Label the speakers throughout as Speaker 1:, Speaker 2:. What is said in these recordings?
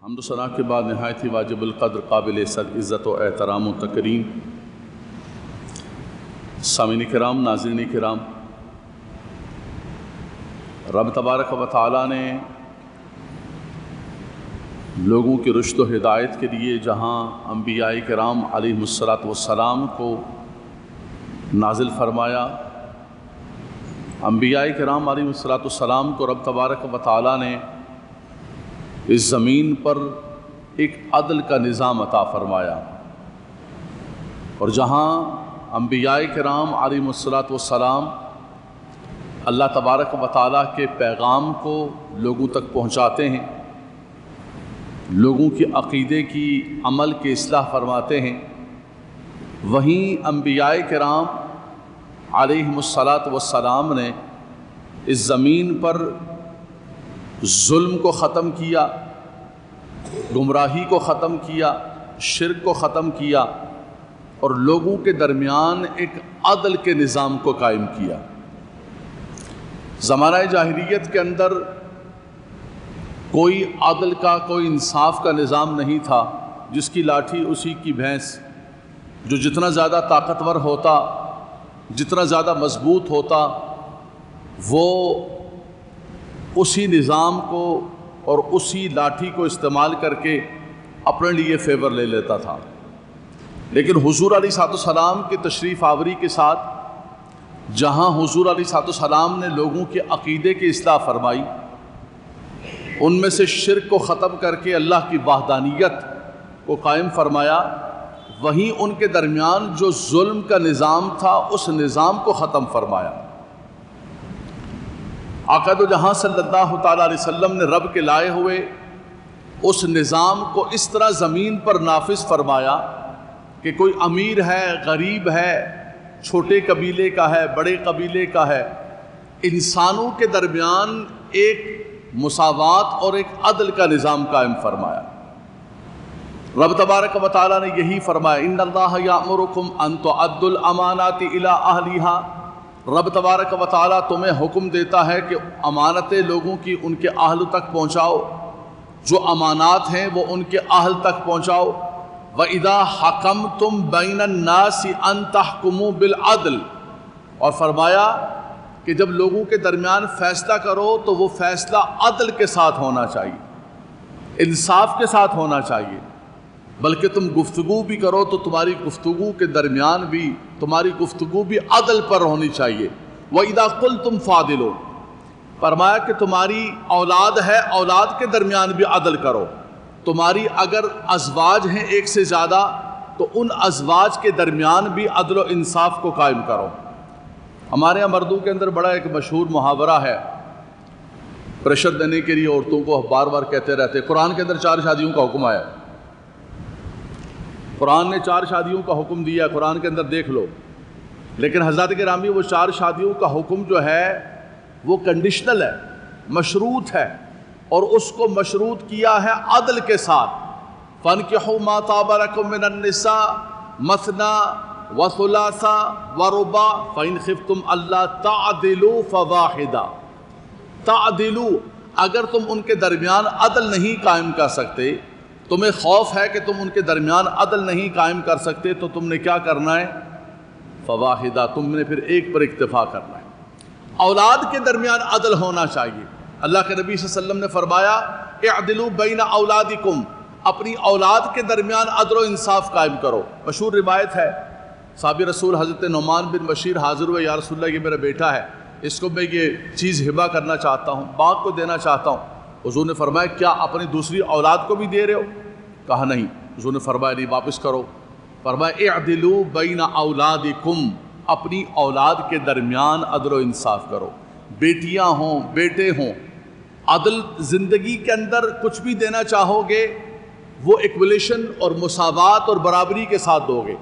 Speaker 1: حمد و ثنا کے بعد نہایت ہی واجب القدر قابل عزت و احترام و تکریم سامعین کرام، ناظرین کرام، رب تبارک و تعالیٰ نے لوگوں کی رشد و ہدایت کے لیے جہاں انبیاء کرام علیہم السلام کو نازل فرمایا، انبیاء کرام علیہم السلام کو رب تبارک و تعالیٰ نے اس زمین پر ایک عدل کا نظام عطا فرمایا، اور جہاں انبیاء کرام علیہم السلام اللہ تبارک و تعالیٰ کے پیغام کو لوگوں تک پہنچاتے ہیں، لوگوں کی عقیدے کی عمل کی اصلاح فرماتے ہیں، وہیں انبیاء کرام علیہم السلام نے اس زمین پر ظلم کو ختم کیا، گمراہی کو ختم کیا، شرک کو ختم کیا، اور لوگوں کے درمیان ایک عدل کے نظام کو قائم کیا۔ زمانہ جاہلیت کے اندر کوئی عدل کا، کوئی انصاف کا نظام نہیں تھا، جس کی لاٹھی اسی کی بھینس، جو جتنا زیادہ طاقتور ہوتا، جتنا زیادہ مضبوط ہوتا، وہ اسی نظام کو اور اسی لاٹھی کو استعمال کر کے اپنے لیے فیور لے لیتا تھا۔ لیکن حضور علیہ السلام کی تشریف آوری کے ساتھ جہاں حضور علیہ السلام نے لوگوں کے عقیدے کی اصلاح فرمائی، ان میں سے شرک کو ختم کر کے اللہ کی وحدانیت کو قائم فرمایا، وہیں ان کے درمیان جو ظلم کا نظام تھا اس نظام کو ختم فرمایا۔ آقا دو جہاں صلی اللہ تعالیٰ علیہ وسلم نے رب کے لائے ہوئے اس نظام کو اس طرح زمین پر نافذ فرمایا کہ کوئی امیر ہے، غریب ہے، چھوٹے قبیلے کا ہے، بڑے قبیلے کا ہے، انسانوں کے درمیان ایک مساوات اور ایک عدل کا نظام قائم فرمایا۔ رب تبارک و تعالیٰ نے یہی فرمایا، ان اللہ یأمرکم ان تؤدوا الامانات الی اہلھا۔ رب تبارک و تعالیٰ تمہیں حکم دیتا ہے کہ امانتیں لوگوں کی ان کے اہل تک پہنچاؤ، جو امانات ہیں وہ ان کے اہل تک پہنچاؤ۔ وَإِذَا حَكَمْتُمْ بَيْنَ النَّاسِ أَن تَحْكُمُوا بِالْعَدْلِ، اور فرمایا کہ جب لوگوں کے درمیان فیصلہ کرو تو وہ فیصلہ عدل کے ساتھ ہونا چاہیے، انصاف کے ساتھ ہونا چاہیے، بلکہ تم گفتگو بھی کرو تو تمہاری گفتگو کے درمیان بھی تمہاری گفتگو بھی عدل پر ہونی چاہیے۔ وَإِذَا قُلْتُمْ فَعْدِلُوا، فرمایا کہ تمہاری اولاد ہے، اولاد کے درمیان بھی عدل کرو، تمہاری اگر ازواج ہیں ایک سے زیادہ تو ان ازواج کے درمیان بھی عدل و انصاف کو قائم کرو۔ ہمارے یہاں مردوں کے اندر بڑا ایک مشہور محاورہ ہے، پریشر دینے کے لیے عورتوں کو بار بار کہتے رہتے، قرآن کے اندر 4 شادیوں کا حکم آیا ہے، قرآن نے 4 شادیوں کا حکم دیا ہے، قرآن کے اندر دیکھ لو، لیکن حضرات گرامی وہ 4 شادیوں کا حکم جو ہے وہ کنڈیشنل ہے، مشروط ہے، اور اس کو مشروط کیا ہے عدل کے ساتھ۔ فَانْكِحُوا مَا طَابَ لَكُم مِّنَ النِّسَاءِ مَثْنَىٰ وَثُلَاثَ وَرُبَاعَ فَإِنْ خِفْتُمْ أَلَّا تَعْدِلُوا فَوَاحِدًا۔ تعدلوا، اگر تم ان کے درمیان عدل نہیں قائم کر سکتے، تمہیں خوف ہے کہ تم ان کے درمیان عدل نہیں قائم کر سکتے، تو تم نے کیا کرنا ہے؟ فواحدہ، تم نے پھر ایک پر اکتفا کرنا ہے۔ اولاد کے درمیان عدل ہونا چاہیے۔ اللہ کے نبی صلی اللہ علیہ وسلم نے فرمایا، اعدلوا بین اولادکم، اپنی اولاد کے درمیان عدل و انصاف قائم کرو۔ مشہور روایت ہے، صحابی رسول حضرت نعمان بن بشیر حاضر ہوئے، یا رسول اللہ یہ میرا بیٹا ہے، اس کو میں یہ چیز ہبہ کرنا چاہتا ہوں، باغ کو دینا چاہتا ہوں۔ حضور نے فرمایا کیا اپنی دوسری اولاد کو بھی دے رہے ہو؟ کہا نہیں۔ حضور نے فرمایا نہیں، واپس کرو۔ فرمایا اعدلوا بین اولادکم، اپنی اولاد کے درمیان عدل و انصاف کرو، بیٹیاں ہوں بیٹے ہوں۔ عدل زندگی کے اندر کچھ بھی دینا چاہو گے وہ ایکولیشن اور مساوات اور برابری کے ساتھ دو گے،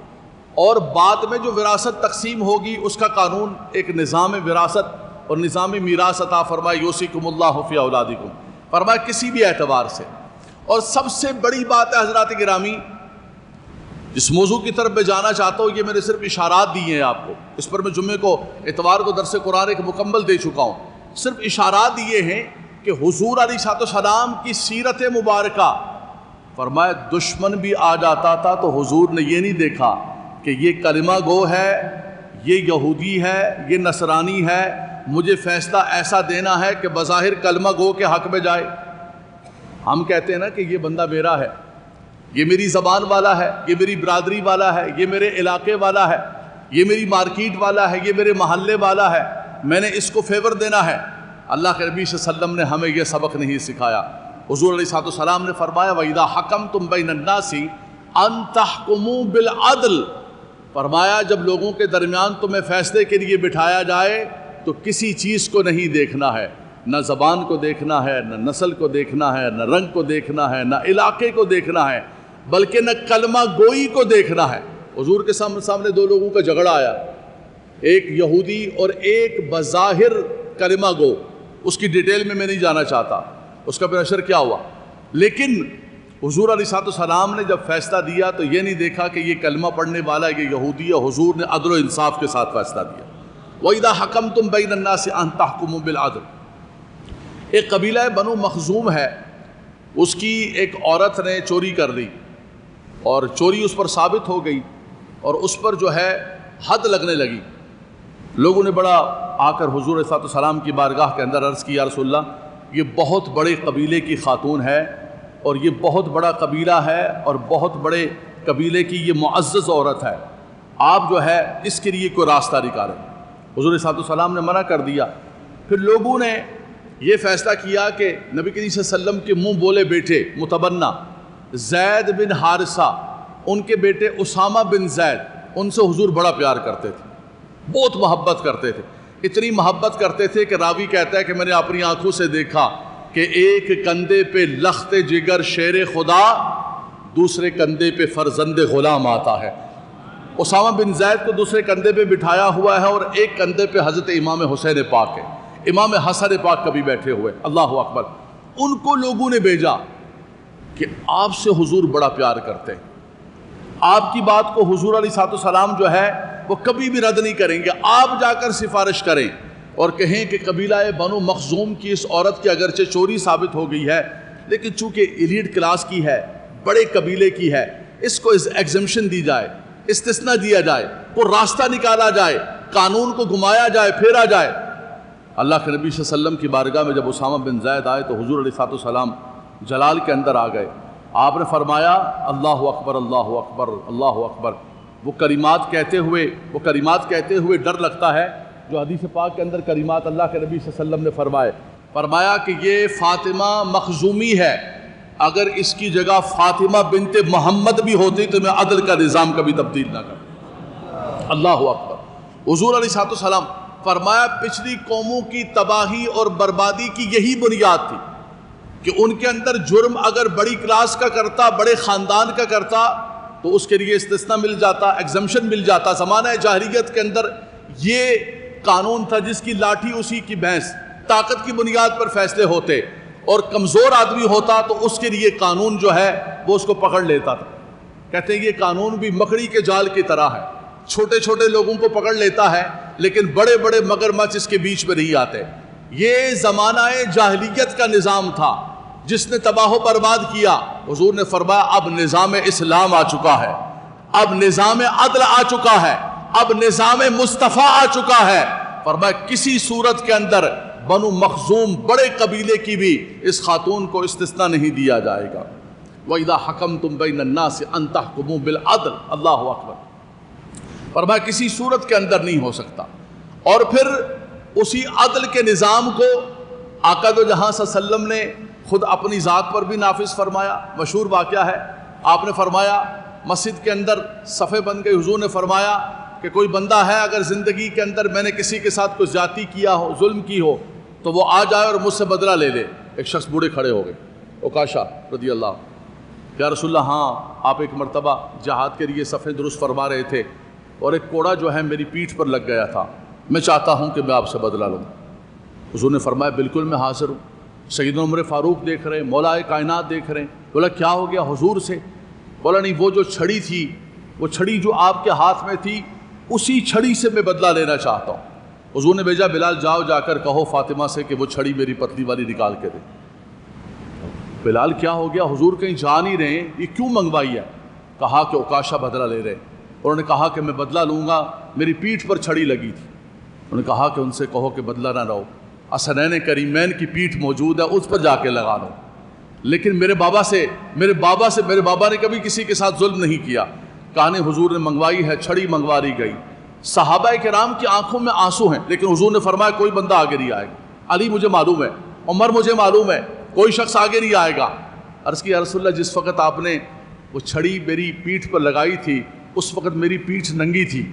Speaker 1: اور بعد میں جو وراثت تقسیم ہوگی اس کا قانون ایک نظام وراثت اور نظام میراث عطا فرمایا، یوصیکم اللہ فی اولادکم، فرمایا کسی بھی اعتبار سے۔ اور سب سے بڑی بات ہے حضرات گرامی، جس موضوع کی طرف میں جانا چاہتا ہوں، یہ میں نے صرف اشارات دیے ہیں آپ کو، اس پر میں جمعے کو اتوار کو درس قرآن ایک مکمل دے چکا ہوں، صرف اشارات دیے ہیں کہ حضور علیہ السلام کی سیرت مبارکہ فرمایا دشمن بھی آ جاتا تھا تو حضور نے یہ نہیں دیکھا کہ یہ کلمہ گو ہے، یہ یہودی ہے، یہ نصرانی ہے، مجھے فیصلہ ایسا دینا ہے کہ بظاہر کلمہ گو کے حق میں جائے۔ ہم کہتے ہیں نا کہ یہ بندہ میرا ہے، یہ میری زبان والا ہے، یہ میری برادری والا ہے، یہ میرے علاقے والا ہے، یہ میری مارکیٹ والا ہے، یہ میرے محلے والا ہے، میں نے اس کو فیور دینا ہے۔ اللہ کے نبی صلی اللہ علیہ وسلم نے ہمیں یہ سبق نہیں سکھایا۔ حضور علیہ الصلوۃ والسلام نے فرمایا وَإِذَا حَكَمْتُمْ بَيْنَ النَّاسِ أَن تَحْكُمُوا بِالْعَدْلِ، فرمایا جب لوگوں کے درمیان تمہیں فیصلے کے لیے بٹھایا جائے تو کسی چیز کو نہیں دیکھنا ہے، نہ زبان کو دیکھنا ہے، نہ نسل کو دیکھنا ہے، نہ رنگ کو دیکھنا ہے، نہ علاقے کو دیکھنا ہے، بلکہ نہ کلمہ گوئی کو دیکھنا ہے۔ حضور کے سامنے دو لوگوں کا جھگڑا آیا، ایک یہودی اور ایک بظاہر کلمہ گو، اس کی ڈیٹیل میں نہیں جانا چاہتا، اس کا پھر اثر کیا ہوا، لیکن حضور علیہ الصلوۃ والسلام نے جب فیصلہ دیا تو یہ نہیں دیکھا کہ یہ کلمہ پڑھنے والا یہ یہودی ہے، حضور نے عدل و انصاف کے ساتھ فیصلہ دیا۔ وَإِذَا حَكَمْتُمْ بَيْنَ النَّاسِ أَن تَحْكُمُوا بِالْعَدْلِ۔ ایک قبیلہ بنو مخزوم ہے، اس کی ایک عورت نے چوری کر لی اور چوری اس پر ثابت ہو گئی اور اس پر جو ہے حد لگنے لگی۔ لوگوں نے بڑا آ کر حضور صلی اللہ علیہ وسلم کی بارگاہ کے اندر عرض کی، یا رسول اللہ یہ بہت بڑے قبیلے کی خاتون ہے اور یہ بہت بڑا قبیلہ ہے اور بہت بڑے قبیلے کی یہ معزز عورت ہے، آپ جو ہے اس کے لیے کوئی راستہ نکالیں۔ حضور صلی اللہ علیہ وسلم نے منع کر دیا۔ پھر لوگوں نے یہ فیصلہ کیا کہ نبی کریم صلی اللہ علیہ وسلم کے منہ بولے بیٹے متبنہ زید بن حارثہ، ان کے بیٹے اسامہ بن زید، ان سے حضور بڑا پیار کرتے تھے، بہت محبت کرتے تھے، اتنی محبت کرتے تھے کہ راوی کہتا ہے کہ میں نے اپنی آنکھوں سے دیکھا کہ ایک کندھے پہ لخت جگر شیر خدا، دوسرے کندھے پہ فرزند غلام آتا ہے۔ اسامہ بن زید کو دوسرے کندھے پہ بٹھایا ہوا ہے اور ایک کندھے پہ حضرت امام حسین پاک ہے، امام حسن پاک کبھی بیٹھے ہوئے، اللہ اکبر۔ ان کو لوگوں نے بھیجا کہ آپ سے حضور بڑا پیار کرتے ہیں، آپ کی بات کو حضور علیہ الصلوۃ والسلام جو ہے وہ کبھی بھی رد نہیں کریں گے، آپ جا کر سفارش کریں اور کہیں کہ قبیلہ بنو مخزوم کی اس عورت کی اگرچہ چوری ثابت ہو گئی ہے لیکن چونکہ ایلیٹ کلاس کی ہے، بڑے قبیلے کی ہے، اس کو ایگزمپشن دی جائے، استثناء دیا جائے، کوئی راستہ نکالا جائے، قانون کو گھمایا جائے، پھیرا جائے۔ اللہ کے نبی صلی اللہ علیہ وسلم کی بارگاہ میں جب اسامہ بن زید آئے تو حضور علیہ الصلوۃ والسلام جلال کے اندر آ گئے، آپ نے فرمایا اللہ اکبر اللہ اکبر اللہ اکبر۔ وہ کلمات کہتے ہوئے ڈر لگتا ہے جو حدیث پاک کے اندر کلمات اللہ کے نبی صلی اللہ علیہ وسلم نے فرمایا کہ یہ فاطمہ مخزومی ہے، اگر اس کی جگہ فاطمہ بنت محمد بھی ہوتی تو میں عدل کا نظام کبھی تبدیل نہ کرتا۔ اللہ اکبر۔ حضور علیہ الصلوۃ والسلام فرمایا پچھلی قوموں کی تباہی اور بربادی کی یہی بنیاد تھی کہ ان کے اندر جرم اگر بڑی کلاس کا کرتا، بڑے خاندان کا کرتا تو اس کے لیے استثناء مل جاتا، ایگزمپشن مل جاتا۔ زمانہ جاہلیت کے اندر یہ قانون تھا جس کی لاٹھی اسی کی بھینس، طاقت کی بنیاد پر فیصلے ہوتے اور کمزور آدمی ہوتا تو اس کے لیے قانون جو ہے وہ اس کو پکڑ لیتا تھا۔ کہتے ہیں یہ قانون بھی مکڑی کے جال کی طرح ہے، چھوٹے چھوٹے لوگوں کو پکڑ لیتا ہے لیکن بڑے بڑے مگرمچھ اس کے بیچ میں نہیں آتے۔ یہ زمانہ جاہلیت کا نظام تھا جس نے تباہ و برباد کیا۔ حضور نے فرمایا اب نظام اسلام آ چکا ہے، اب نظام عدل آ چکا ہے، اب نظام مصطفیٰ آ چکا ہے۔ فرمایا کسی صورت کے اندر بنو مخزوم بڑے قبیلے کی بھی اس خاتون کو استثناء نہیں دیا جائے گا۔ وَإِذَا حَكَمْتُمْ بَيْنَ النَّاسِ أَن تَحْكُمُوا بِالْعَدْلِ، اللہ اکبر۔ فرمایا کسی صورت کے اندر نہیں ہو سکتا۔ اور پھر اسی عدل کے نظام کو آقا دو جہاں صلی اللہ علیہ وسلم نے خود اپنی ذات پر بھی نافذ فرمایا۔ مشہور واقعہ ہے، آپ نے فرمایا مسجد کے اندر صفیں بن گئی، حضور نے فرمایا کہ کوئی بندہ ہے اگر زندگی کے اندر میں نے کسی کے ساتھ کوئی زیادتی کیا ہو، ظلم کی ہو تو وہ آ جائے اور مجھ سے بدلہ لے لے۔ ایک شخص بوڑھے کھڑے ہو گئے، عکاشہ رضی اللہ، یا رسول اللہ ہاں آپ ایک مرتبہ جہاد کے لیے صفیں درست فرما رہے تھے اور ایک کوڑا جو ہے میری پیٹھ پر لگ گیا تھا، میں چاہتا ہوں کہ میں آپ سے بدلہ لوں۔ حضور نے فرمایا بالکل میں حاضر ہوں۔ سیدنا عمر فاروق دیکھ رہے ہیں، مولا کائنات دیکھ رہے ہیں۔ بولا کیا ہو گیا حضور سے؟ بولا نہیں وہ جو چھڑی تھی، وہ چھڑی جو آپ کے ہاتھ میں تھی اسی چھڑی سے میں بدلہ لینا چاہتا ہوں۔ حضور نے بھیجا بلال جاؤ جا کر کہو فاطمہ سے کہ وہ چھڑی میری پتلی والی نکال کے دے۔ بلال کیا ہو گیا، حضور کہیں جا نہیں رہے ہیں، یہ کیوں منگوائی ہے؟ کہا کہ عکاشہ بدلہ لے رہے ہیں۔ انہوں نے کہا کہ میں بدلہ لوں گا، میری پیٹھ پر چھڑی لگی تھی۔ انہوں نے کہا کہ ان سے کہو کہ بدلہ نہ لو، حسنین کریمین کی پیٹھ موجود ہے، اس پر جا کے لگا لو۔ لیکن میرے بابا نے کبھی کسی کے ساتھ ظلم نہیں کیا۔ کہا نہیں، حضور نے منگوائی ہے، چھڑی منگوا دی گئی۔ صحابہ کرام کی آنکھوں میں آنسو ہیں، لیکن حضور نے فرمایا کوئی بندہ آگے نہیں آئے گا۔ علی مجھے معلوم ہے، عمر مجھے معلوم ہے، کوئی شخص آگے نہیں آئے گا۔ عرض کی یا رسول اللہ، جس وقت آپ نے وہ چھڑی میری پیٹھ پر لگائی تھی اس وقت میری پیٹھ ننگی تھی،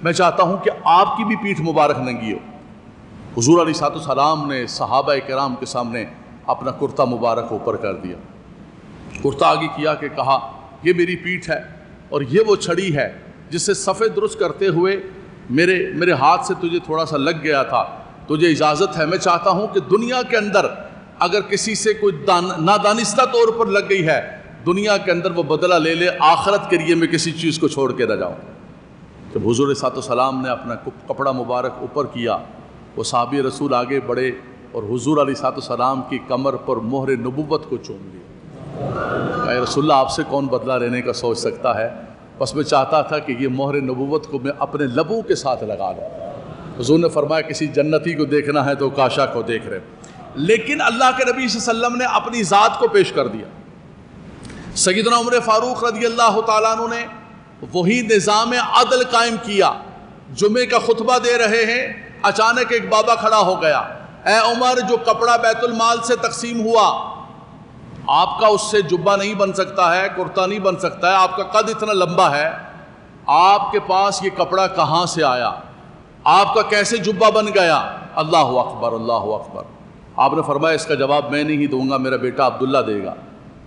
Speaker 1: میں چاہتا ہوں کہ آپ کی بھی پیٹھ مبارک ننگی ہو۔ حضور علیہ السلام نے صحابہ کرام کے سامنے اپنا کرتا مبارک اوپر کر دیا، کرتا آگے کیا کہ کہا یہ میری پیٹھ ہے اور یہ وہ چھڑی ہے جس سے صفے درست کرتے ہوئے میرے ہاتھ سے تجھے تھوڑا سا لگ گیا تھا، تجھے اجازت ہے، میں چاہتا ہوں کہ دنیا کے اندر اگر کسی سے کوئی نادانستہ طور پر لگ گئی ہے، دنیا کے اندر وہ بدلہ لے لے، آخرت کے لیے میں کسی چیز کو چھوڑ کے نہ جاؤں۔ جب حضور علیہ السلام نے اپنا کپڑا مبارک اوپر کیا، وہ صحابی رسول آگے بڑھے اور حضور علیہ السلام کی کمر پر مہر نبوت کو چوم لیا۔ اے رسول اللہ، آپ سے کون بدلہ لینے کا سوچ سکتا ہے؟ بس میں چاہتا تھا کہ یہ مہر نبوت کو میں اپنے لبوں کے ساتھ لگا لوں۔ حضور نے فرمایا کسی جنتی کو دیکھنا ہے تو کاشا کو دیکھ رہے، لیکن اللہ کے نبی صلی اللہ علیہ وسلم نے اپنی ذات کو پیش کر دیا۔ سیدنا عمر فاروق رضی اللہ تعالیٰ عنہ نے وہی نظام عدل قائم کیا۔ جمعے کا خطبہ دے رہے ہیں، اچانک ایک بابا کھڑا ہو گیا، اے عمر، جو کپڑا بیت المال سے تقسیم ہوا، آپ کا اس سے جبہ نہیں بن سکتا ہے، کرتا نہیں بن سکتا ہے، آپ کا قد اتنا لمبا ہے، آپ کے پاس یہ کپڑا کہاں سے آیا؟ آپ کا کیسے جبہ بن گیا؟ اللہ اکبر، اللہ اکبر۔ آپ نے فرمایا اس کا جواب میں نہیں دوں گا، میرا بیٹا عبداللہ دے گا۔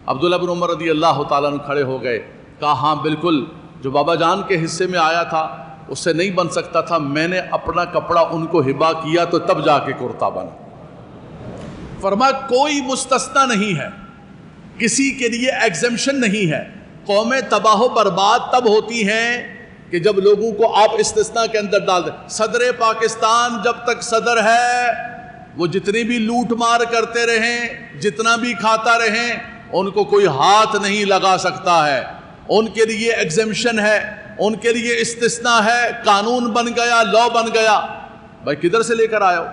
Speaker 1: عبداللہ بن عمر رضی اللہ تعالیٰ عنہ کھڑے ہو گئے، کہا ہاں بالکل، جو بابا جان کے حصے میں آیا تھا اس سے نہیں بن سکتا تھا، میں نے اپنا کپڑا ان کو ہبا کیا تو تب جا کے کرتا بنا۔ فرمایا کوئی مستثنی نہیں ہے، کسی کے لیے ایگزمپشن نہیں ہے۔ قومیں تباہ و برباد تب ہوتی ہیں کہ جب لوگوں کو آپ استثناء کے اندر ڈال دیں۔ صدر پاکستان جب تک صدر ہے، وہ جتنی بھی لوٹ مار کرتے رہیں، جتنا بھی کھاتا رہیں، ان کو کوئی ہاتھ نہیں لگا سکتا ہے۔ ان کے لیے ایگزمپشن ہے، ان کے لیے استثناء ہے، قانون بن گیا، لا بن گیا۔ بھائی کدھر سے لے کر آئے ہو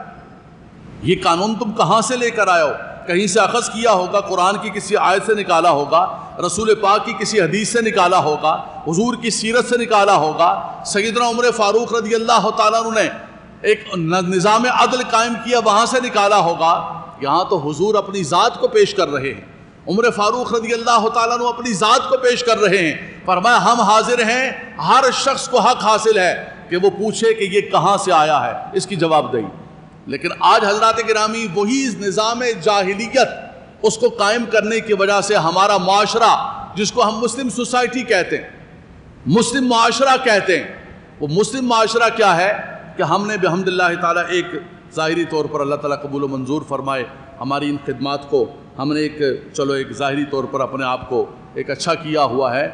Speaker 1: یہ قانون؟ تم کہاں سے لے کر آئے ہو؟ کہیں سے اخذ کیا ہوگا، قرآن کی کسی آیت سے نکالا ہوگا، رسول پاک کی کسی حدیث سے نکالا ہوگا، حضور کی سیرت سے نکالا ہوگا۔ سیدنا عمر فاروق رضی اللہ تعالیٰ عنہ نے ایک نظام عدل قائم کیا، وہاں سے نکالا ہوگا۔ یہاں تو حضور اپنی ذات کو پیش کر رہے ہیں، عمر فاروق رضی اللہ تعالیٰ عنہ اپنی ذات کو پیش کر رہے ہیں۔ فرمایا ہم حاضر ہیں، ہر شخص کو حق حاصل ہے کہ وہ پوچھے کہ یہ کہاں سے آیا ہے، اس کی جواب دہی۔ لیکن آج حضرات گرامی وہی نظام جاہلیت، اس کو قائم کرنے کی وجہ سے ہمارا معاشرہ، جس کو ہم مسلم سوسائٹی کہتے ہیں، مسلم معاشرہ کہتے ہیں، وہ مسلم معاشرہ کیا ہے کہ ہم نے بحمد اللہ تعالیٰ ایک ظاہری طور پر اللہ تعالیٰ قبول و منظور فرمائے ہماری ان خدمات کو، ہم نے ایک ظاہری طور پر اپنے آپ کو ایک اچھا کیا ہوا ہے،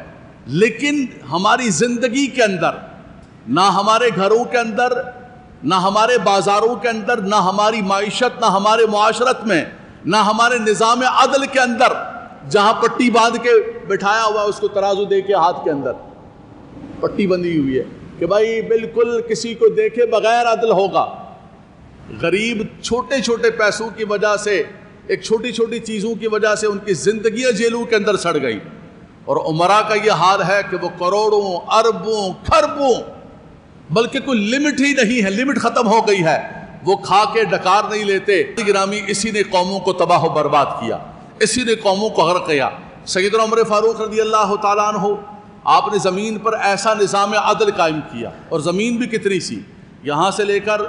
Speaker 1: لیکن ہماری زندگی کے اندر، نہ ہمارے گھروں کے اندر، نہ ہمارے بازاروں کے اندر، نہ ہماری معیشت، نہ ہمارے معاشرت میں، نہ ہمارے نظام عدل کے اندر، جہاں پٹی باندھ کے بٹھایا ہوا ہے اس کو ترازو دے کے ہاتھ کے اندر پٹی بندھی ہوئی ہے کہ بھائی بالکل کسی کو دیکھے بغیر عدل ہوگا۔ غریب چھوٹے چھوٹے پیسوں کی وجہ سے، ایک چھوٹی چھوٹی چیزوں کی وجہ سے ان کی زندگیاں جیلوں کے اندر سڑ گئی، اور عمرا کا یہ حال ہے کہ وہ کروڑوں، اربوں، کھربوں، بلکہ کوئی لمٹ ہی نہیں ہے، لمٹ ختم ہو گئی ہے، وہ کھا کے ڈکار نہیں لیتے۔ گرامی اسی نے قوموں کو تباہ و برباد کیا، اسی نے قوموں کو غرق کیا۔ سیدنا عمر فاروق رضی اللہ تعالیٰ عنہ، آپ نے زمین پر ایسا نظام عدل قائم کیا، اور زمین بھی کتنی سی، یہاں سے لے کر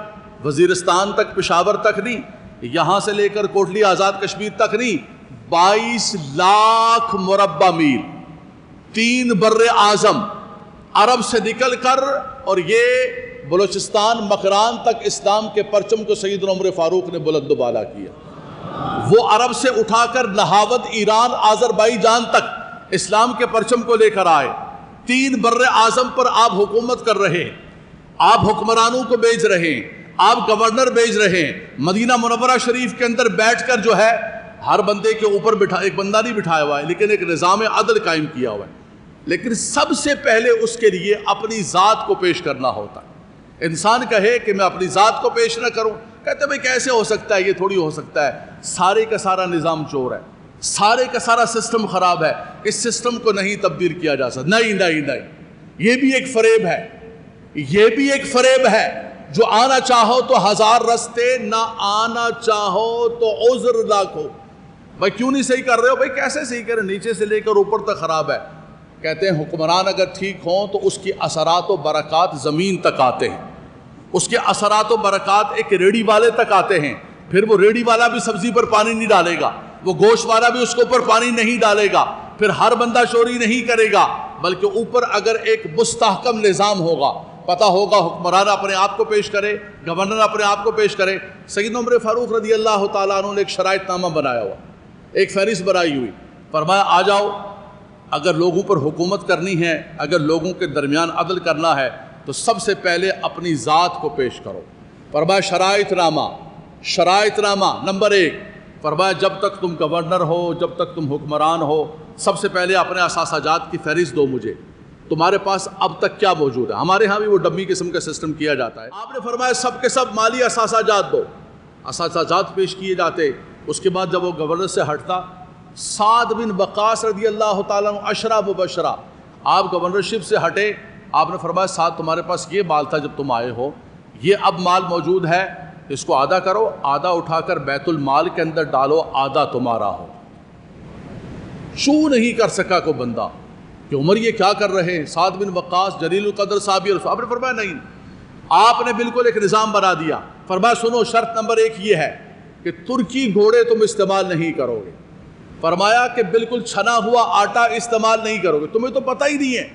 Speaker 1: وزیرستان تک، پشاور تک نہیں، یہاں سے لے کر کوٹلی آزاد کشمیر تک نہیں، 22 لاکھ مربع میل، 3 بر اعظم، عرب سے نکل کر اور یہ بلوچستان مکران تک اسلام کے پرچم کو سیدنا عمر فاروق نے بلند و بالا کیا۔ وہ عرب سے اٹھا کر نہاود، ایران، آذربائیجان تک اسلام کے پرچم کو لے کر آئے۔ 3 بر اعظم پر آپ حکومت کر رہے ہیں، آپ حکمرانوں کو بھیج رہے ہیں، آپ گورنر بھیج رہے ہیں، مدینہ منورہ شریف کے اندر بیٹھ کر جو ہے ہر بندے کے اوپر ایک بندہ نہیں بٹھایا ہوا ہے، لیکن ایک نظام عدل قائم کیا ہوا ہے، لیکن سب سے پہلے اس کے لیے اپنی ذات کو پیش کرنا ہوتا ہے۔ انسان کہے کہ میں اپنی ذات کو پیش نہ کروں، کہتے بھائی کیسے ہو سکتا ہے، یہ تھوڑی ہو سکتا ہے، سارے کا سارا نظام چور ہے، سارے کا سارا سسٹم خراب ہے، اس سسٹم کو نہیں تبدیل کیا جا سکتا۔ نہیں، یہ بھی ایک فریب ہے، یہ بھی ایک فریب ہے۔ جو آنا چاہو تو ہزار رستے، نہ آنا چاہو تو عذر لاکھو۔ بھائی کیوں نہیں صحیح کر رہے ہو؟ بھائی کیسے صحیح کریں، نیچے سے لے کر اوپر تک خراب ہے۔ کہتے ہیں حکمران اگر ٹھیک ہوں تو اس کی اثرات و برکات زمین تک آتے ہیں، اس کے اثرات و برکات ایک ریڑھی والے تک آتے ہیں، پھر وہ ریڑھی والا بھی سبزی پر پانی نہیں ڈالے گا، وہ گوشت والا بھی اس کے اوپر پانی نہیں ڈالے گا، پھر ہر بندہ چوری نہیں کرے گا، بلکہ اوپر اگر ایک مستحکم نظام ہوگا، پتہ ہوگا حکمران اپنے آپ کو پیش کرے، گورنر اپنے آپ کو پیش کرے۔ سیدنا عمر فاروق رضی اللہ تعالیٰ عنہ نے ایک شرائط نامہ بنایا ہوا، ایک فہرست بنائی ہوئی، فرمایا آ جاؤ، اگر لوگوں پر حکومت کرنی ہے، اگر لوگوں کے درمیان عدل کرنا ہے تو سب سے پہلے اپنی ذات کو پیش کرو۔ فرمایا شرائط نامہ نمبر 1، فرمایا جب تک تم گورنر ہو، جب تک تم حکمران ہو، سب سے پہلے اپنے اثاثہ جات کی فہرست دو مجھے، تمہارے پاس اب تک کیا موجود ہے۔ ہمارے ہاں بھی وہ ڈمی قسم کا سسٹم کیا جاتا ہے۔ آپ نے فرمایا سب کے سب مالی اثاثہ جات دو، اثاثہ جات پیش کیے جاتے۔ اس کے بعد جب وہ گورنر سے ہٹتا، سعد بن وقاص رضی اللہ تعالیٰ عنہ عشرہ مبشرہ، آپ گورنرشپ سے ہٹے، آپ نے فرمایا سعد تمہارے پاس یہ مال تھا جب تم آئے ہو، یہ اب مال موجود ہے، اس کو آدھا کرو، آدھا اٹھا کر بیت المال کے اندر ڈالو، آدھا تمہارا ہو۔ شو نہیں کر سکا کوئی بندہ کہ عمر یہ کیا کر رہے ہیں، سعد بن وقاص جلیل القدر صحابی، آپ نے فرمایا نہیں، آپ نے بالکل ایک نظام بنا دیا۔ فرمایا سنو، شرط نمبر 1 یہ ہے کہ ترکی گھوڑے تم استعمال نہیں کرو گے، فرمایا کہ بالکل چھنا ہوا آٹا استعمال نہیں کرو گے، تمہیں تو پتہ ہی نہیں ہے،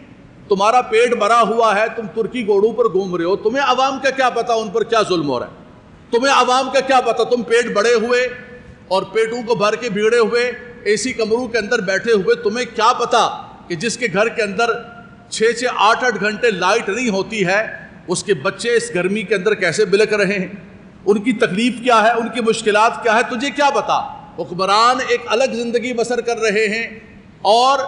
Speaker 1: تمہارا پیٹ بھرا ہوا ہے، تم ترکی گھوڑوں پر گھوم رہے ہو، تمہیں عوام کا کیا پتہ ان پر کیا ظلم ہو رہا ہے، تمہیں عوام کا کیا پتہ، تم پیٹ بڑے ہوئے اور پیٹوں کو بھر کے بگڑے ہوئے اے سی کمروں کے اندر بیٹھے ہوئے، تمہیں کیا پتہ کہ جس کے گھر کے اندر 6 8 گھنٹے لائٹ نہیں ہوتی ہے، اس کے بچے اس گرمی کے اندر کیسے بلک رہے ہیں، ان کی تکلیف کیا ہے، ان کی مشکلات کیا ہے، تجھے کیا پتہ۔ حکمران ایک الگ زندگی بسر کر رہے ہیں، اور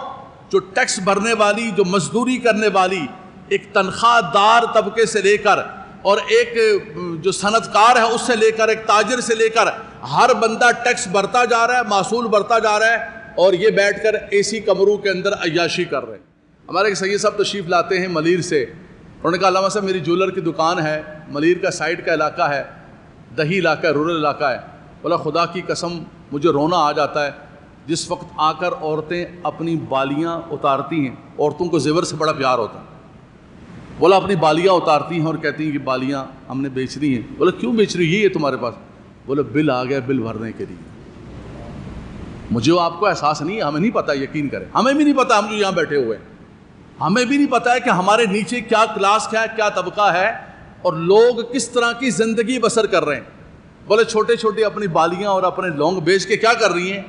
Speaker 1: جو ٹیکس بھرنے والی، جو مزدوری کرنے والی ایک تنخواہ دار طبقے سے لے کر، اور ایک جو صنعت کار ہے اس سے لے کر، ایک تاجر سے لے کر، ہر بندہ ٹیکس بھرتا جا رہا ہے، محصول بھرتا جا رہا ہے، اور یہ بیٹھ کر اے سی کمروں کے اندر عیاشی کر رہے ہیں۔ ہمارے ایک سید صاحب تشریف لاتے ہیں ملیر سے، انہوں نے کہا علامہ صاحب میری جولر کی دکان ہے، ملیر کا سائڈ کا علاقہ ہے، دہی علاقہ ہے، رورل علاقہ ہے، بولا خدا کی قسم مجھے رونا آ جاتا ہے جس وقت آ کر عورتیں اپنی بالیاں اتارتی ہیں، عورتوں کو زیور سے بڑا پیار ہوتا ہے، بولا اپنی بالیاں اتارتی ہیں اور کہتی ہیں کہ بالیاں ہم نے بیچنی ہیں۔ بولا کیوں بیچ رہی ہے تمہارے پاس؟ بولا بل آ گیا، بل بھرنے کے لیے۔ مجھے وہ آپ کو احساس نہیں ہے، ہمیں نہیں پتہ، یقین کریں ہمیں بھی نہیں پتہ، ہم جو یہاں بیٹھے ہوئے ہیں ہمیں بھی نہیں پتہ ہے کہ ہمارے نیچے کیا کلاس کیا ہے، کیا طبقہ ہے، اور لوگ کس طرح کی زندگی بسر کر رہے ہیں۔ بولے چھوٹے چھوٹے اپنی بالیاں اور اپنے لونگ بیچ کے کیا کر رہی ہیں؟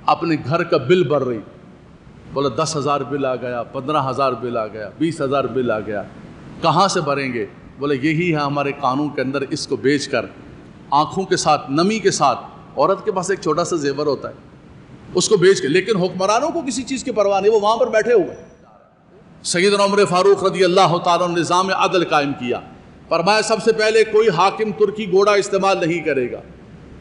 Speaker 1: اپنے گھر کا بل بھر رہی ہیں۔ بولا 10,000 بل آ گیا، 15,000 بل آ گیا، 20,000 بل آ گیا، کہاں سے بھریں گے؟ بولے یہی ہے ہمارے قانون کے اندر، اس کو بیچ کر آنکھوں کے ساتھ، نمی کے ساتھ، عورت کے پاس ایک چھوٹا سا زیور ہوتا ہے، اس کو بیچ کے، لیکن حکمرانوں کو کسی چیز کی پرواہ نہیں، وہ وہاں پر بیٹھے ہوئے۔ سیدنا عمر فاروق رضی اللہ تعالیٰ نے نظام عدل قائم کیا، فرمایا سب سے پہلے کوئی حاکم ترکی گھوڑا استعمال نہیں کرے گا،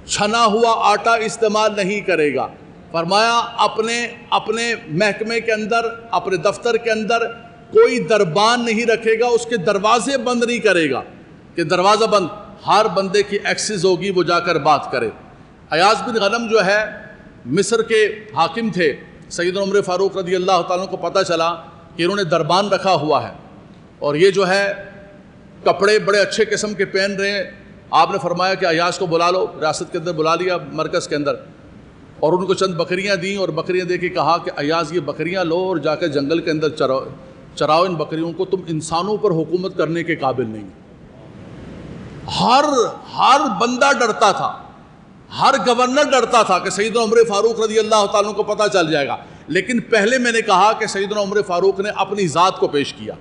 Speaker 1: چھنا ہوا آٹا استعمال نہیں کرے گا، فرمایا اپنے محکمے کے اندر، اپنے دفتر کے اندر کوئی دربان نہیں رکھے گا، اس کے دروازے بند نہیں کرے گا کہ دروازہ بند، ہر بندے کی ایکسس ہوگی، وہ جا کر بات کرے۔ ایاز بن غنم جو ہے مصر کے حاکم تھے، سیدنا عمر فاروق رضی اللہ تعالیٰ کو پتہ چلا کہ انہوں نے دربان رکھا ہوا ہے، اور یہ جو ہے کپڑے بڑے اچھے قسم کے پہن رہے ہیں۔ آپ نے فرمایا کہ ایاز کو بلا لو، ریاست کے اندر بلا لیا، مرکز کے اندر، اور ان کو چند بکریاں دیں، اور بکریاں دے کے کہا کہ ایاز یہ بکریاں لو اور جا کے جنگل کے اندر چراؤ ان بکریوں کو، تم انسانوں پر حکومت کرنے کے قابل نہیں۔ ہر بندہ ڈرتا تھا، ہر گورنر ڈرتا تھا کہ سیدنا عمر فاروق رضی اللہ تعالیٰ کو پتہ چل جائے گا، لیکن پہلے میں نے کہا کہ سیدنا عمر فاروق نے اپنی ذات کو پیش کیا۔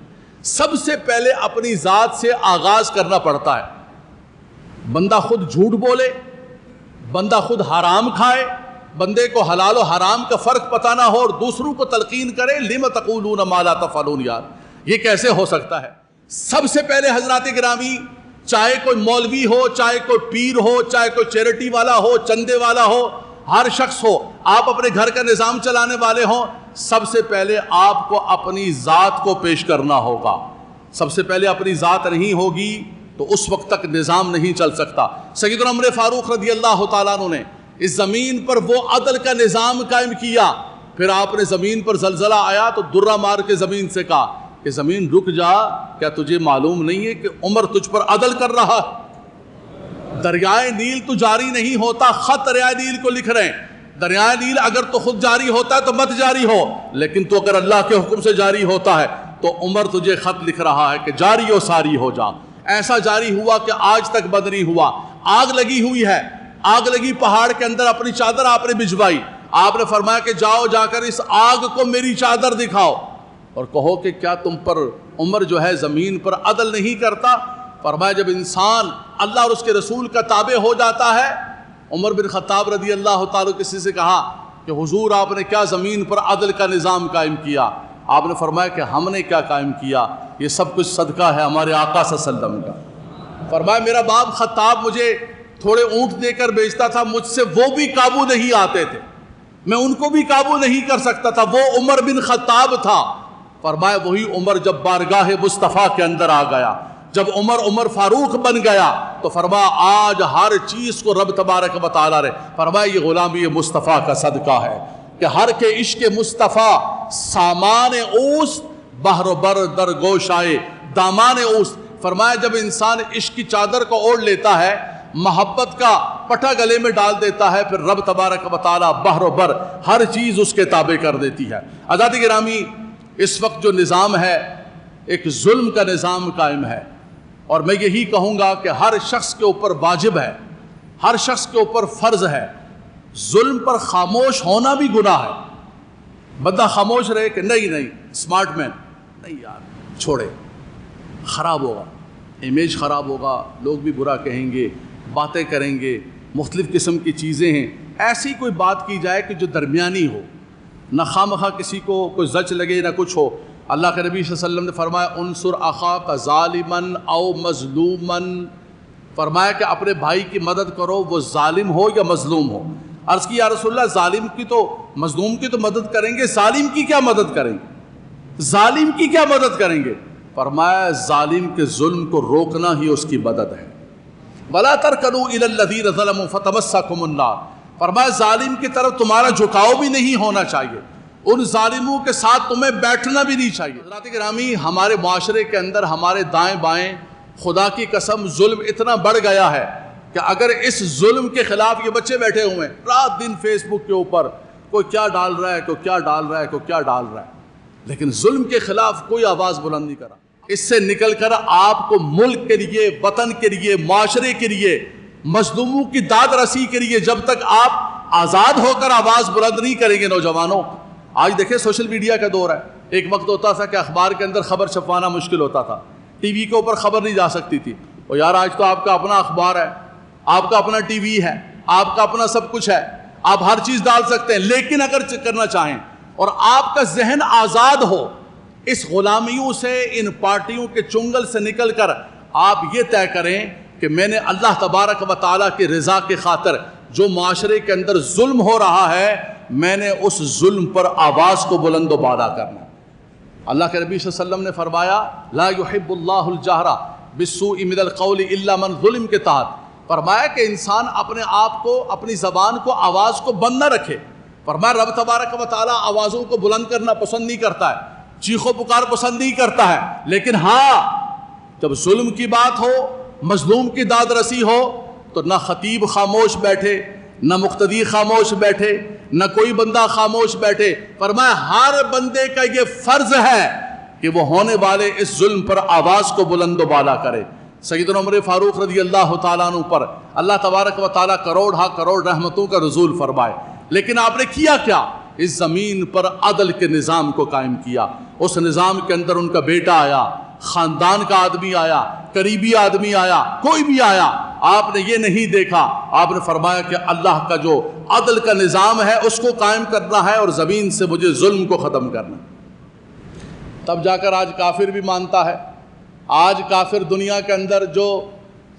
Speaker 1: سب سے پہلے اپنی ذات سے آغاز کرنا پڑتا ہے۔ بندہ خود جھوٹ بولے، بندہ خود حرام کھائے، بندے کو حلال و حرام کا فرق پتہ نہ ہو اور دوسروں کو تلقین کرے لم تقولون ما لا تفعلون، یار یہ کیسے ہو سکتا ہے؟ سب سے پہلے حضرات گرامی، چاہے کوئی مولوی ہو، چاہے کوئی پیر ہو، چاہے کوئی چیریٹی والا ہو، چندے والا ہو، ہر شخص ہو، آپ اپنے گھر کا نظام چلانے والے ہوں، سب سے پہلے آپ کو اپنی ذات کو پیش کرنا ہوگا۔ سب سے پہلے اپنی ذات نہیں ہوگی تو اس وقت تک نظام نہیں چل سکتا۔ سیدنا عمر فاروق رضی اللہ تعالیٰ عنہ نے اس زمین پر وہ عدل کا نظام قائم کیا، پھر آپ نے زمین پر زلزلہ آیا تو درہ مار کے زمین سے کہا کہ زمین رک جا، کیا تجھے معلوم نہیں ہے کہ عمر تجھ پر عدل کر رہا؟ دریائے نیل تو جاری نہیں ہوتا، خط دریائے نیل کو لکھ رہے ہیں۔ دریائے نیل اگر تو خود جاری ہوتا ہے تو مت جاری ہو، لیکن تو اگر اللہ کے حکم سے جاری ہوتا ہے تو عمر تجھے خط لکھ رہا ہے کہ جاری و ساری ہو جا۔ ایسا جاری ہوا کہ آج تک بند نہیں ہوا۔ آگ لگی ہوئی ہے، آگ لگی پہاڑ کے اندر، اپنی چادر آپ نے بھجوائی، آپ نے فرمایا کہ جاؤ جا کر اس آگ کو میری چادر دکھاؤ اور کہو کہ کیا تم پر عمر جو ہے زمین پر عدل نہیں کرتا؟ فرمایا جب انسان اللہ اور اس کے رسول کا تابع ہو جاتا ہے، عمر بن خطاب رضی اللہ تعالیٰ کسی سے کہا کہ حضور آپ نے کیا زمین پر عدل کا نظام قائم کیا؟ آپ نے فرمایا کہ ہم نے کیا قائم کیا، یہ سب کچھ صدقہ ہے ہمارے آقا صلی اللہ علیہ وسلم کا۔ فرمایا میرا باپ خطاب مجھے تھوڑے اونٹ دے کر بیچتا تھا، مجھ سے وہ بھی قابو نہیں آتے تھے، میں ان کو بھی قابو نہیں کر سکتا تھا، وہ عمر بن خطاب تھا۔ فرمایا وہی عمر جب بارگاہ مصطفیٰ کے اندر آ گیا، جب عمر فاروق بن گیا تو فرمایا آج ہر چیز کو رب تبارک و تعالیٰ نے فرمایا یہ غلامی مصطفیٰ کا صدقہ ہے کہ ہر کے عشق مصطفیٰ سامان اوست بحر و بر در گوشائے دامان اوست۔ فرمایا جب انسان عشق کی چادر کو اوڑھ لیتا ہے، محبت کا پٹھا گلے میں ڈال دیتا ہے، پھر رب تبارک و تعالیٰ بحر و بر ہر چیز اس کے تابع کر دیتی ہے۔ حضرات گرامی، اس وقت جو نظام ہے ایک ظلم کا نظام قائم ہے، اور میں یہی کہوں گا کہ ہر شخص کے اوپر واجب ہے، ہر شخص کے اوپر فرض ہے، ظلم پر خاموش ہونا بھی گناہ ہے۔ بندہ خاموش رہے کہ نہیں اسمارٹ مین، نہیں یار چھوڑے، خراب ہوگا، امیج خراب ہوگا، لوگ بھی برا کہیں گے، باتیں کریں گے، مختلف قسم کی چیزیں ہیں۔ ایسی کوئی بات کی جائے کہ جو درمیانی ہو، نہ خواہ کسی کو کوئی زچ لگے نہ کچھ ہو۔ اللہ کے نبی صلی اللہ علیہ وسلم نے فرمایا انصر اخاک ظالما او مظلوما، فرمایا کہ اپنے بھائی کی مدد کرو وہ ظالم ہو یا مظلوم ہو۔ عرض کی یا رسول اللہ ظالم کی تو مظلوم کی تو مدد کریں گے، ظالم کی کیا مدد کریں گے؟ ظالم کی کیا مدد کریں گے؟ فرمایا ظالم کے ظلم کو روکنا ہی اس کی مدد ہے۔ وَلَا تَرْكَنُوا إِلَى الَّذِينَ ظَلَمُوا فَتَمَسَّكُمُ النَّارُ، فرمایا ظالم کی طرف تمہارا جھکاؤ بھی نہیں ہونا چاہیے، ان ظالموں کے ساتھ تمہیں بیٹھنا بھی نہیں چاہیے۔ حضرات گرامی، ہمارے معاشرے کے اندر ہمارے دائیں بائیں خدا کی قسم ظلم اتنا بڑھ گیا ہے کہ اگر اس ظلم کے خلاف یہ بچے بیٹھے ہوئے ہیں رات دن فیس بک کے اوپر، کوئی کیا ڈال رہا ہے، کوئی کیا ڈال رہا ہے، کوئی کیا ڈال رہا ہے، لیکن ظلم کے خلاف کوئی آواز بلند نہیں کرا۔ اس سے نکل کر آپ کو ملک کے لیے، وطن کے لیے، معاشرے کے لیے، مظلوموں کی داد رسی کے لیے جب تک آپ آزاد ہو کر آواز بلند نہیں کریں گے نوجوانوں۔ آج دیکھیں سوشل میڈیا کا دور ہے، ایک وقت ہوتا تھا کہ اخبار کے اندر خبر چھپوانا مشکل ہوتا تھا، ٹی وی کے اوپر خبر نہیں جا سکتی تھی، اور یار آج تو آپ کا اپنا اخبار ہے، آپ کا اپنا ٹی وی ہے، آپ کا اپنا سب کچھ ہے، آپ ہر چیز ڈال سکتے ہیں، لیکن اگر کرنا چاہیں اور آپ کا ذہن آزاد ہو اس غلامیوں سے، ان پارٹیوں کے چنگل سے نکل کر، آپ یہ طے کریں کہ میں نے اللہ تبارک و تعالیٰ کی رضا کی خاطر جو معاشرے کے اندر ظلم ہو رہا ہے، میں نے اس ظلم پر آواز کو بلند و بالا کرنا۔ اللہ کے نبی صلی اللہ علیہ وسلم نے فرمایا لا يحب اللہ الجہر بالسوء من القول الا من ظلم کے تحت، فرمایا کہ انسان اپنے آپ کو، اپنی زبان کو، آواز کو بند نہ رکھے۔ فرمایا رب تبارک و تعالیٰ آوازوں کو بلند کرنا پسند نہیں کرتا ہے، چیخ و پکار پسند نہیں کرتا ہے، لیکن ہاں جب ظلم کی بات ہو، مظلوم کی داد رسی ہو، تو نہ خطیب خاموش بیٹھے، نہ مقتدی خاموش بیٹھے، نہ کوئی بندہ خاموش بیٹھے۔ فرمایا ہر بندے کا یہ فرض ہے کہ وہ ہونے والے اس ظلم پر آواز کو بلند و بالا کرے۔ سیدنا عمر فاروق رضی اللہ تعالیٰ عنہ پر اللہ تبارک و تعالیٰ کروڑ ہا کروڑ رحمتوں کا نزول فرمائے، لیکن آپ نے کیا کیا؟ اس زمین پر عدل کے نظام کو قائم کیا۔ اس نظام کے اندر ان کا بیٹا آیا، خاندان کا آدمی آیا، قریبی آدمی آیا، کوئی بھی آیا، آپ نے یہ نہیں دیکھا، آپ نے فرمایا کہ اللہ کا جو عدل کا نظام ہے اس کو قائم کرنا ہے اور زمین سے مجھے ظلم کو ختم کرنا. تب جا کر آج کافر بھی مانتا ہے. آج کافر دنیا کے اندر جو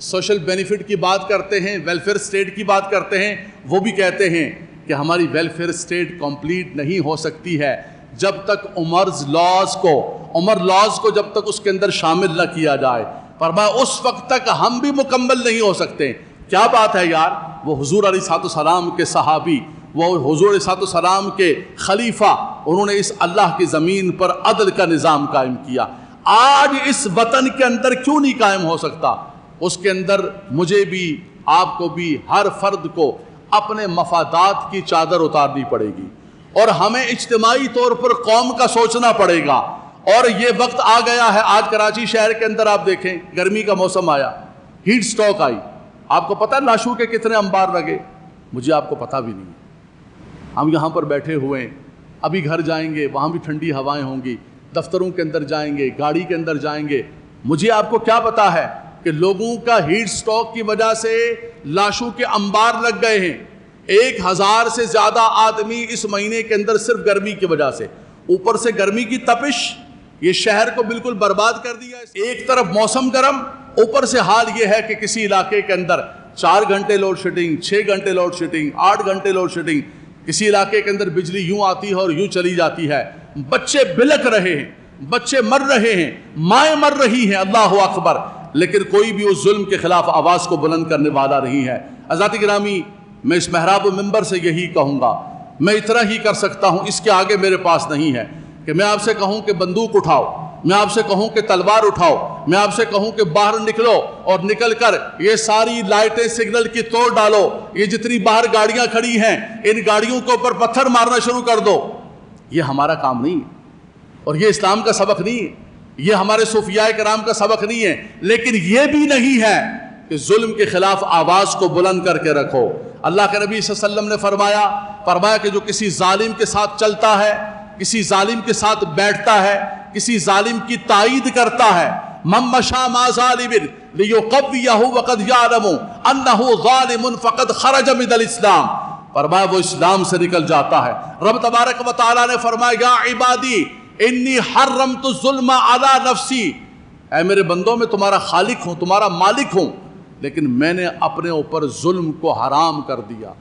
Speaker 1: سوشل بینیفٹ کی بات کرتے ہیں، ویلفیئر سٹیٹ کی بات کرتے ہیں، وہ بھی کہتے ہیں کہ ہماری ویلفیئر سٹیٹ کمپلیٹ نہیں ہو سکتی ہے جب تک عمر لاز کو جب تک اس کے اندر شامل نہ کیا جائے. فرمایا اس وقت تک ہم بھی مکمل نہیں ہو سکتے. کیا بات ہے یار، وہ حضور علیہ الصلوۃ والسلام کے صحابی، وہ حضور علیہ الصلوۃ والسلام کے خلیفہ، انہوں نے اس اللہ کی زمین پر عدل کا نظام قائم کیا. آج اس وطن کے اندر کیوں نہیں قائم ہو سکتا؟ اس کے اندر مجھے بھی، آپ کو بھی، ہر فرد کو اپنے مفادات کی چادر اتارنی پڑے گی اور ہمیں اجتماعی طور پر قوم کا سوچنا پڑے گا. اور یہ وقت آ گیا ہے. آج کراچی شہر کے اندر آپ دیکھیں، گرمی کا موسم آیا، ہیٹ سٹروک آئی. آپ کو پتہ لاشوں کے کتنے انبار لگے؟ مجھے آپ کو پتہ بھی نہیں. ہم یہاں پر بیٹھے ہوئے ہیں، ابھی گھر جائیں گے، وہاں بھی ٹھنڈی ہوائیں ہوں گی، دفتروں کے اندر جائیں گے، گاڑی کے اندر جائیں گے. مجھے آپ کو کیا پتہ ہے کہ لوگوں کا ہیٹ سٹروک کی وجہ سے لاشوں کے انبار لگ گئے ہیں. 1000 سے زیادہ آدمی اس مہینے کے اندر صرف گرمی کی وجہ سے، اوپر سے گرمی کی تپش یہ شہر کو بالکل برباد کر دیا. ایک طرف موسم گرم، اوپر سے حال یہ ہے کہ کسی علاقے کے اندر 4 گھنٹے لوڈ شیڈنگ، 6 گھنٹے لوڈ شیڈنگ، 8 گھنٹے لوڈ شیڈنگ. کسی علاقے کے اندر بجلی یوں آتی ہے اور یوں چلی جاتی ہے. بچے بلک رہے ہیں، بچے مر رہے ہیں، مائیں مر رہی ہیں. اللہ اکبر. لیکن کوئی بھی اس ظلم کے خلاف آواز کو بلند کرنے والا نہیں ہے. حضرات گرامی، میں اس محراب و منبر سے یہی کہوں گا، میں اتنا ہی کر سکتا ہوں، اس کے آگے میرے پاس نہیں ہے کہ میں آپ سے کہوں کہ بندوق اٹھاؤ، میں آپ سے کہوں کہ تلوار اٹھاؤ، میں آپ سے کہوں کہ باہر نکلو اور نکل کر یہ ساری لائٹیں سگنل کی توڑ ڈالو، یہ جتنی باہر گاڑیاں کھڑی ہیں ان گاڑیوں کے اوپر پتھر مارنا شروع کر دو. یہ ہمارا کام نہیں ہے اور یہ اسلام کا سبق نہیں ہے، یہ ہمارے صوفیاء کرام کا سبق نہیں ہے. لیکن یہ بھی نہیں ہے کہ ظلم کے خلاف آواز کو بلند کر کے رکھو. اللہ کے نبی صلی اللہ علیہ وسلم نے فرمایا کہ جو کسی ظالم کے ساتھ چلتا ہے، کسی ظالم کے ساتھ بیٹھتا ہے، کسی ظالم کی تائید کرتا ہے، من مشى مع ظالم ليقويه وقد يعلم انه ظالم فقد خرج من الاسلام، فرمایا وہ اسلام سے نکل جاتا ہے. رب تبارک و تعالیٰ نے فرمایا یا عبادی انی حرمت الظلم علی نفسی، اے میرے بندوں میں تمہارا خالق ہوں، تمہارا مالک ہوں، لیکن میں نے اپنے اوپر ظلم کو حرام کر دیا.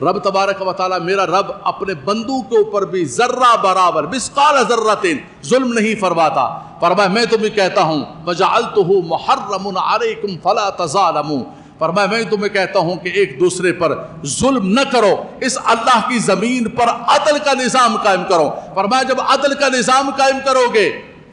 Speaker 1: رب تبارک و تعالیٰ میرا رب اپنے بندوں کے اوپر بھی ذرہ برابر مثقال ذرۃ ظلم نہیں فرماتا. فرمایا میں تمہیں کہتا ہوں وجعلتہ محرم علیکم فلا تظالموا، فرمایا میں تمہیں کہتا ہوں کہ ایک دوسرے پر ظلم نہ کرو، اس اللہ کی زمین پر عدل کا نظام قائم کرو. فرمایا جب عدل کا نظام قائم کرو گے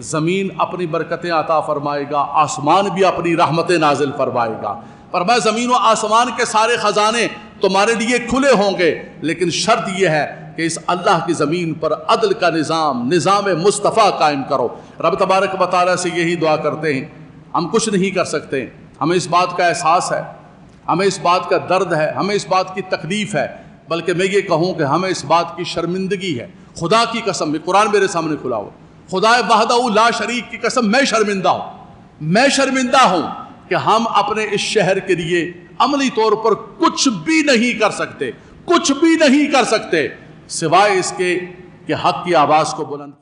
Speaker 1: زمین اپنی برکتیں عطا فرمائے گا، آسمان بھی اپنی رحمتیں نازل فرمائے گا. فرمایا زمین و آسمان کے سارے خزانے تمہارے لیے کھلے ہوں گے، لیکن شرط یہ ہے کہ اس اللہ کی زمین پر عدل کا نظام مصطفیٰ قائم کرو. رب تبارک و تعالیٰ سے یہی دعا کرتے ہیں. ہم کچھ نہیں کر سکتے، ہمیں اس بات کا احساس ہے، ہمیں اس بات کا درد ہے، ہمیں اس بات کی تکلیف ہے، بلکہ میں یہ کہوں کہ ہمیں اس بات کی شرمندگی ہے. خدا کی قسم، قرآن میرے سامنے کھلا ہو، خدا وحدہ لا شریک کی قسم میں شرمندہ ہوں کہ ہم اپنے اس شہر کے لیے عملی طور پر کچھ بھی نہیں کر سکتے سوائے اس کے کہ حق کی آواز کو بلند